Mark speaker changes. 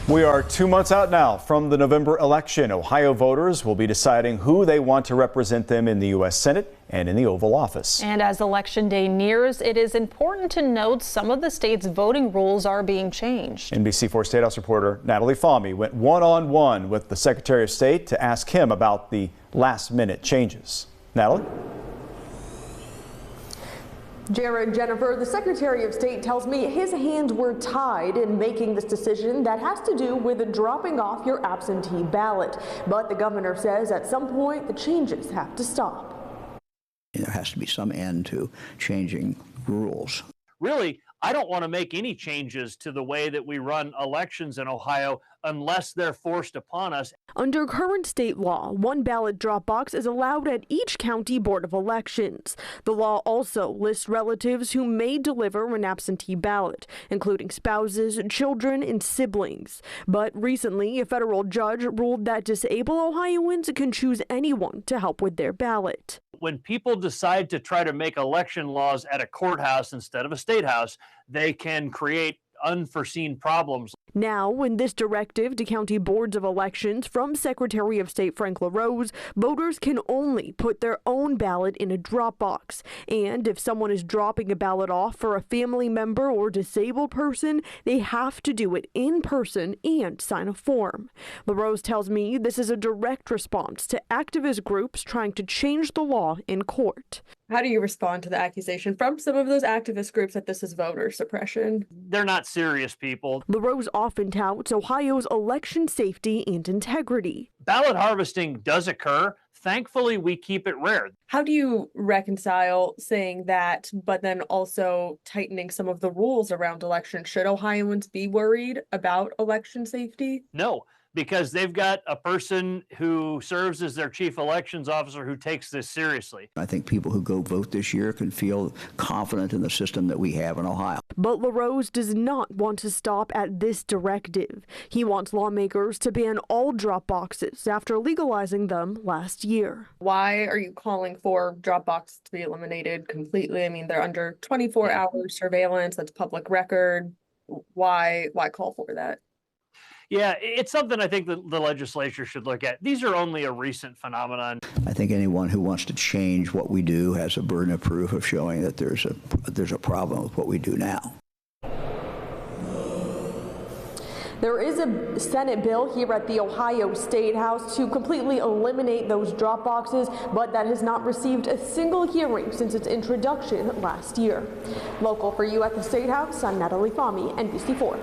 Speaker 1: We are 2 months out now from the November election. Ohio voters will be deciding who they want to represent them in the U.S. Senate and in the Oval Office.
Speaker 2: And as Election Day nears, it is important to note some of the state's voting rules are being changed.
Speaker 1: NBC4 State House reporter Natalie Fahmy went one-on-one with the Secretary of State to ask him about the last-minute changes. Natalie?
Speaker 3: Jared, Jennifer, the Secretary of State tells me his hands were tied in making this decision that has to do with dropping off your absentee ballot. But the governor says at some point the changes have to stop.
Speaker 4: There has to be some end to changing rules.
Speaker 5: Really, I don't want to make any changes to the way that we run elections in Ohio unless they're forced upon us.
Speaker 3: Under current state law, one ballot drop box is allowed at each county board of elections. The law also lists relatives who may deliver an absentee ballot, including spouses, children, and siblings. But recently, a federal judge ruled that disabled Ohioans can choose anyone to help with their ballot.
Speaker 5: When people decide to try to make election laws at a courthouse instead of a state house, they can create unforeseen problems.
Speaker 3: Now, in this directive to county boards of elections from Secretary of State Frank LaRose, voters can only put their own ballot in a drop box. And if someone is dropping a ballot off for a family member or disabled person, they have to do it in person and sign a form. LaRose tells me this is a direct response to activist groups trying to change the law in court.
Speaker 6: How do you respond to the accusation from some of those activist groups that this is voter suppression?
Speaker 5: They're not serious people.
Speaker 3: LaRose often touts Ohio's election safety and integrity.
Speaker 5: Ballot harvesting does occur. Thankfully, we keep it rare.
Speaker 6: How do you reconcile saying that, but then also tightening some of the rules around elections? Should Ohioans be worried about election safety?
Speaker 5: No, because they've got a person who serves as their chief elections officer who takes this seriously.
Speaker 4: I think people who go vote this year can feel confident in the system that we have in Ohio.
Speaker 3: But LaRose does not want to stop at this directive. He wants lawmakers to ban all drop boxes after legalizing them last year.
Speaker 6: Why are you calling for drop boxes to be eliminated completely? I mean, they're under 24-hour surveillance. That's public record. Why call for that?
Speaker 5: Yeah, it's something I think that the legislature should look at. These are only a recent phenomenon.
Speaker 4: I think anyone who wants to change what we do has a burden of proof of showing that there's a problem with what we do now.
Speaker 3: There is a Senate bill here at the Ohio State House to completely eliminate those drop boxes, but that has not received a single hearing since its introduction last year. Local for you at the State House, I'm Natalie Fahmy, NBC4.